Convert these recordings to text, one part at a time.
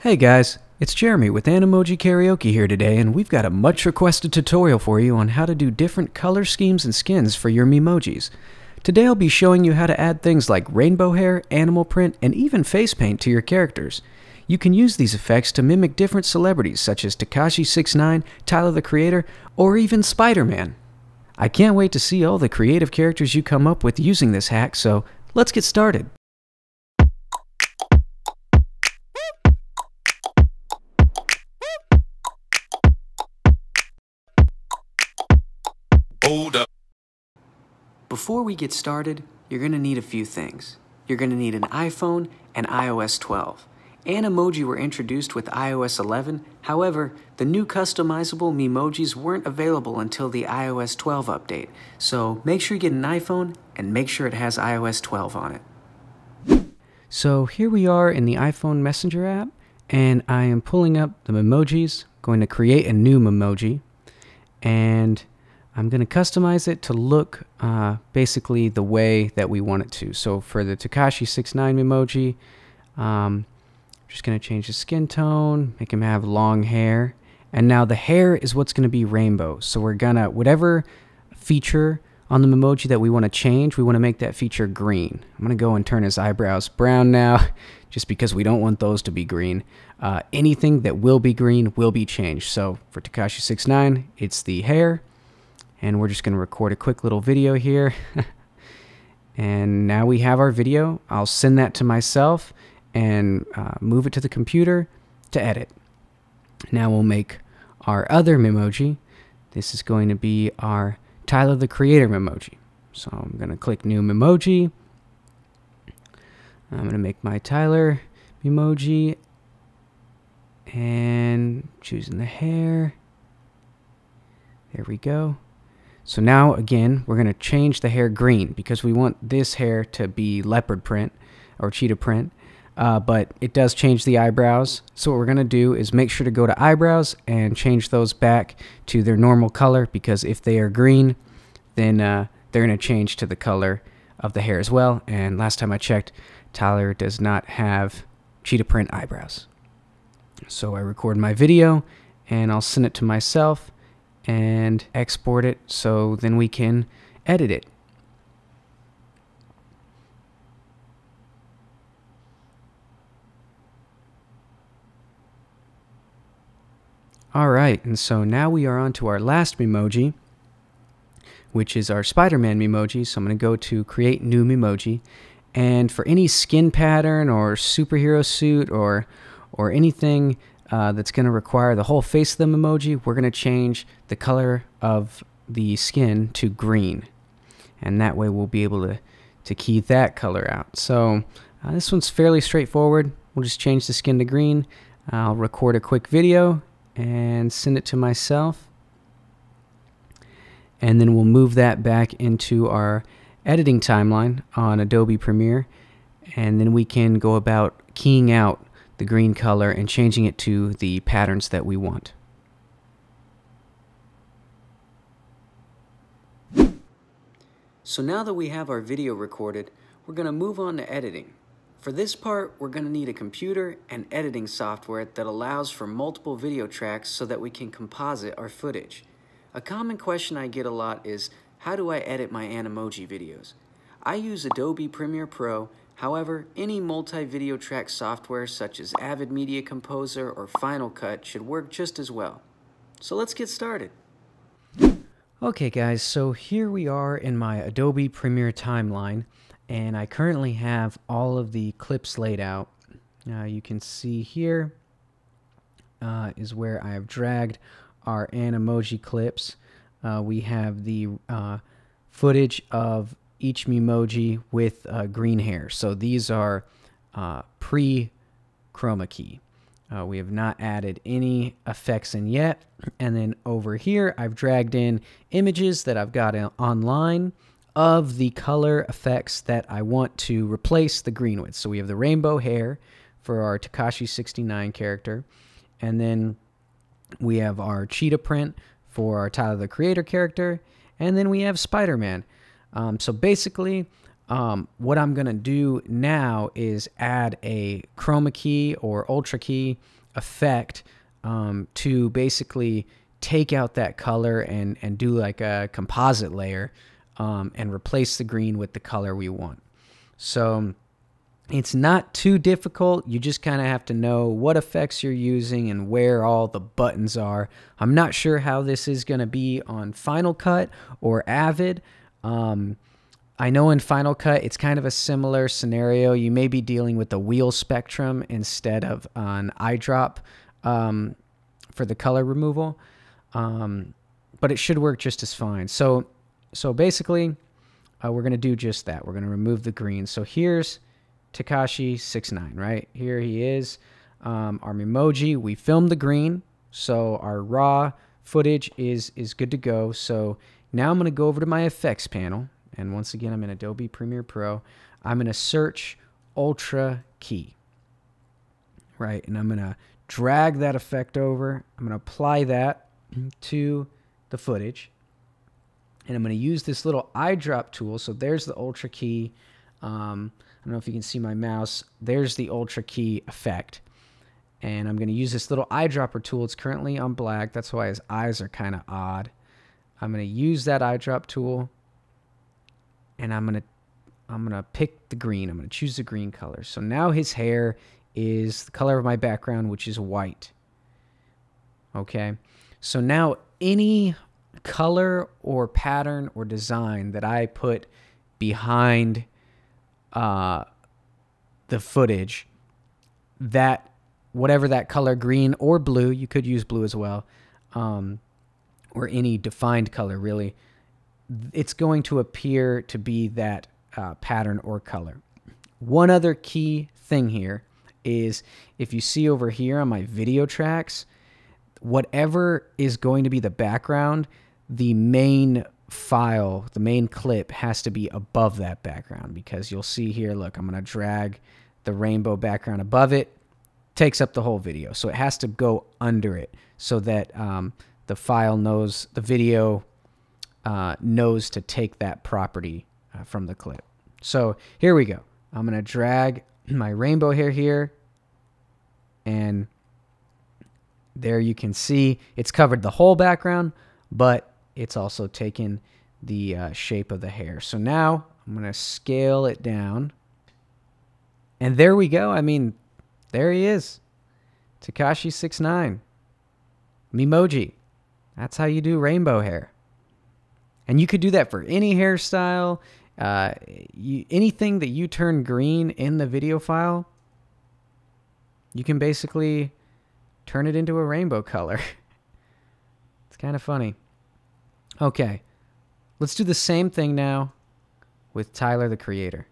Hey guys, it's Jeremy with Animoji Karaoke here today, and we've got a much requested tutorial for you on how to do different color schemes and skins for your Memojis. Today I'll be showing you how to add things like rainbow hair, animal print, and even face paint to your characters. You can use these effects to mimic different celebrities such as Tekashi69, Tyler the Creator, or even Spider-Man. I can't wait to see all the creative characters you come up with using this hack, so let's get started. Hold up. Before we get started, you're going to need a few things. You're going to need an iPhone and iOS 12. Animoji were introduced with iOS 11, however, the new customizable Memojis weren't available until the iOS 12 update, so make sure you get an iPhone and make sure it has iOS 12 on it. So here we are in the iPhone Messenger app, and I am pulling up the Memojis, going to create a new Memoji, and I'm going to customize it to look basically the way that we want it to. So for the Tekashi69 Memoji, just going to change the skin tone, make him have long hair. And now the hair is what's going to be rainbow. So we're going to, whatever feature on the Memoji that we want to change, we want to make that feature green. I'm going to go and turn his eyebrows brown now, just because we don't want those to be green. Anything that will be green will be changed. So for Tekashi69, it's the hair. And we're just going to record a quick little video here. And now we have our video. I'll send that to myself and move it to the computer to edit. Now we'll make our other Memoji. This is going to be our Tyler the Creator Memoji. So I'm going to click New Memoji. I'm going to make my Tyler Memoji. And choosing the hair. There we go. So now, again, we're going to change the hair green because we want this hair to be leopard print or cheetah print, but it does change the eyebrows. So what we're going to do is make sure to go to eyebrows and change those back to their normal color, because if they are green, then they're going to change to the color of the hair as well. And last time I checked, Tyler does not have cheetah print eyebrows. So I record my video and I'll send it to myself and export it so then we can edit it. Alright, and so now we are on to our last Memoji, which is our Spider-Man Memoji. So I'm going to go to Create New Memoji, and for any skin pattern or superhero suit or anything that's going to require the whole face of the Memoji, we're going to change the color of the skin to green. And that way we'll be able to key that color out. So this one's fairly straightforward. We'll just change the skin to green. I'll record a quick video and send it to myself. And then we'll move that back into our editing timeline on Adobe Premiere. And then we can go about keying out the green color and changing it to the patterns that we want. So now that we have our video recorded, we're going to move on to editing. For this part, we're going to need a computer and editing software that allows for multiple video tracks so that we can composite our footage. A common question I get a lot is, how do I edit my Animoji videos? I use Adobe Premiere Pro. However, any multi-video track software such as Avid Media Composer or Final Cut should work just as well. So let's get started. Okay guys, so here we are in my Adobe Premiere timeline, and I currently have all of the clips laid out. You can see here is where I have dragged our Animoji clips. We have the footage of each Memoji with green hair. So these are pre-chroma key. We have not added any effects in yet. And then over here, I've dragged in images that I've got online of the color effects that I want to replace the green with. So we have the rainbow hair for our Tekashi69 character. And then we have our cheetah print for our Tyler the Creator character. And then we have Spider-Man. So basically, what I'm going to do now is add a chroma key or ultra key effect to basically take out that color and do like a composite layer and replace the green with the color we want. So it's not too difficult. You just kind of have to know what effects you're using and where all the buttons are. I'm not sure how this is going to be on Final Cut or Avid. I know in Final Cut, it's kind of a similar scenario. You may be dealing with the wheel spectrum instead of an eyedrop for the color removal. But it should work just as fine. So basically, we're going to do just that. We're going to remove the green. So here's Tekashi69, right? Here he is. Our Memoji, we filmed the green. So our raw footage is good to go. So now I'm going to go over to my effects panel. And once again, I'm in Adobe Premiere Pro. I'm going to search Ultra Key, right? And I'm going to drag that effect over. I'm going to apply that to the footage. And I'm going to use this little eyedrop tool. So there's the Ultra Key. I don't know if you can see my mouse. There's the Ultra Key effect. And I'm going to use this little eyedropper tool. It's currently on black. That's why his eyes are kind of odd. I'm going to use that eyedrop tool. And I'm gonna pick the green. I'm gonna choose the green color. So now his hair is the color of my background, which is white. Okay. So now any color or pattern or design that I put behind the footage, that whatever that color, green or blue, you could use blue as well, or any defined color really, it's going to appear to be that pattern or color. One other key thing here is if you see over here on my video tracks, whatever is going to be the background, the main file, the main clip has to be above that background, because you'll see here, look, I'm going to drag the rainbow background above it, takes up the whole video. So it has to go under it so that the file knows, the video knows to take that property from the clip. So here we go. I'm going to drag my rainbow hair here, and there you can see it's covered the whole background, but it's also taken the shape of the hair. So now I'm going to scale it down, and there we go. I mean, there he is. Tekashi69. Memoji. That's how you do rainbow hair. And you could do that for any hairstyle, anything that you turn green in the video file, you can basically turn it into a rainbow color. It's kind of funny. Okay, let's do the same thing now with Tyler, the Creator.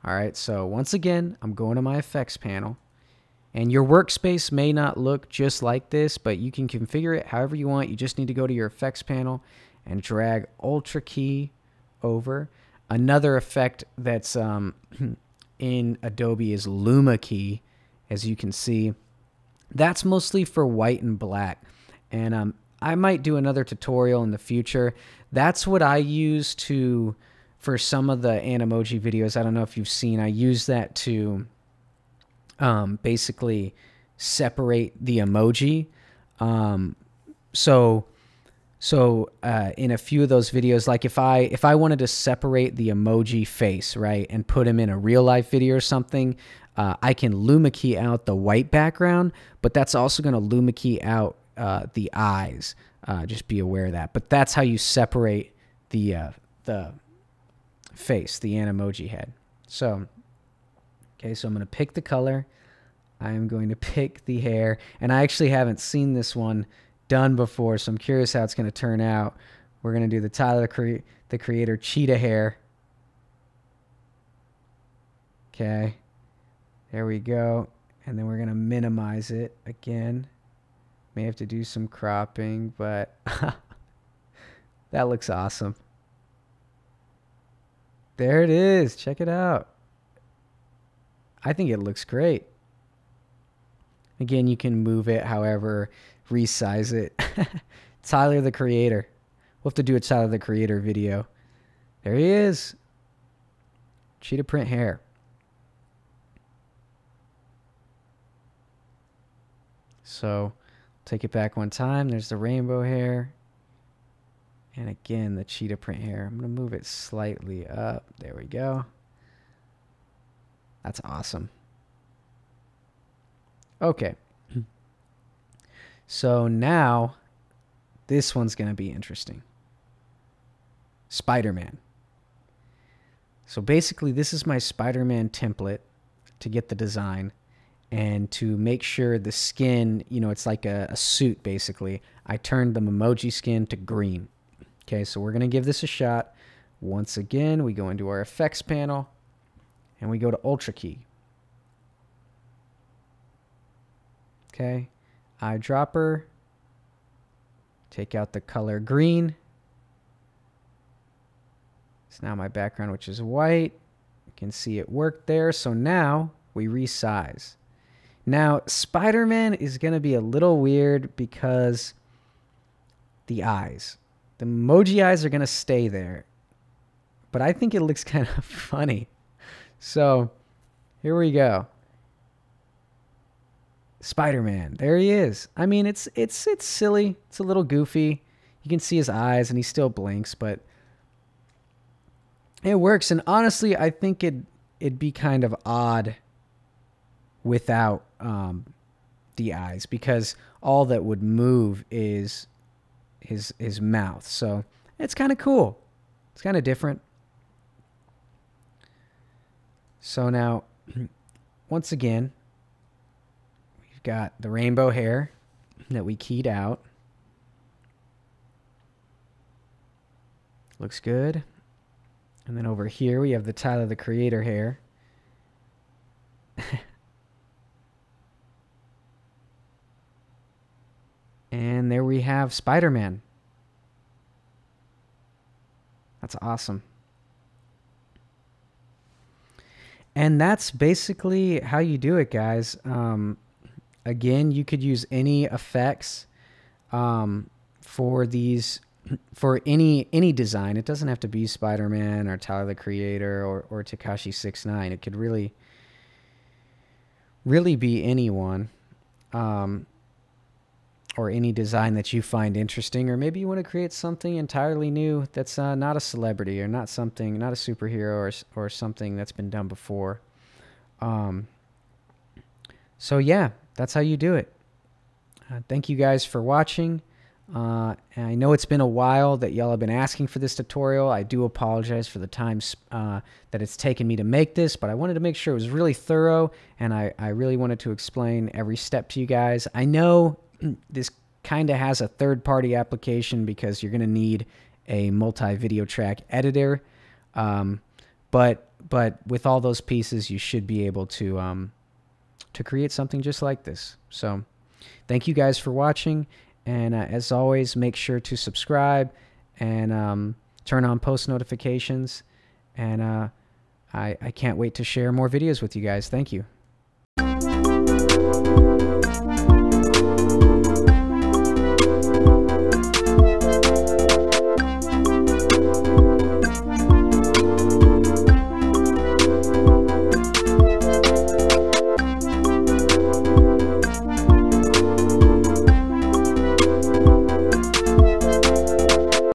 All right, so once again, I'm going to my effects panel. And your workspace may not look just like this, but you can configure it however you want. You just need to go to your effects panel and drag Ultra Key over. Another effect that's in Adobe is Luma Key, as you can see. That's mostly for white and black. And I might do another tutorial in the future. That's what I use for some of the Animoji videos. I don't know if you've seen. I use that to basically separate the emoji. So in a few of those videos, like if I wanted to separate the emoji face, right, and put him in a real life video or something, I can Luma Key out the white background, but that's also going to Luma Key out the eyes. Just be aware of that. But that's how you separate the face, the Animoji head. So, okay, so I'm going to pick the color. I'm going to pick the hair, and I actually haven't seen this one done before, so I'm curious how it's going to turn out. We're going to do the Tyler, the Creator cheetah hair. Okay, there we go. And then we're going to minimize it again. May have to do some cropping, but that looks awesome. There it is. Check it out. I think it looks great. Again, you can move it, however, resize it. Tyler, the Creator. We'll have to do a Tyler, the Creator video. There he is. cheetah print hair. So take it back one time. There's the rainbow hair. And again, the cheetah print hair. I'm going to move it slightly up. There we go. That's awesome. Okay. So now this one's going to be interesting. Spider-Man. So basically, this is my Spider-Man template to get the design. And to make sure the skin, you know, it's like a suit, basically. I turned the Memoji skin to green. Okay, so we're going to give this a shot. Once again, we go into our effects panel. And we go to Ultra Key. Okay, eyedropper. Take out the color green. It's now my background, which is white. You can see it worked there. So now we resize. Now, Spider-Man is going to be a little weird because the eyes. The emoji eyes are going to stay there. But I think it looks kind of funny. So, here we go. Spider-Man. There he is. I mean, it's silly. It's a little goofy. You can see his eyes and he still blinks, but it works. And honestly, I think it'd be kind of odd without the eyes, because all that would move is his mouth. So it's kind of cool. It's kind of different. So now, once again, we've got the rainbow hair that we keyed out. Looks good. And then over here we have the Tyler the Creator hair. And there we have Spider-Man. That's awesome. And that's basically how you do it, guys. Again, you could use any effects for these, for any design. It doesn't have to be Spider-Man or Tyler the Creator or Tekashi 6ix9ine. It could really be anyone. Or any design that you find interesting, or maybe you want to create something entirely new that's not a celebrity or not a superhero or something that's been done before. So yeah, that's how you do it. Thank you guys for watching. I know it's been a while that y'all have been asking for this tutorial. I do apologize for the time that it's taken me to make this, but I wanted to make sure it was really thorough, and I really wanted to explain every step to you guys. I know this kind of has a third-party application because you're going to need a multi-video track editor, but with all those pieces, you should be able to create something just like this. So thank you guys for watching, and as always, make sure to subscribe and turn on post notifications, and I can't wait to share more videos with you guys. Thank you.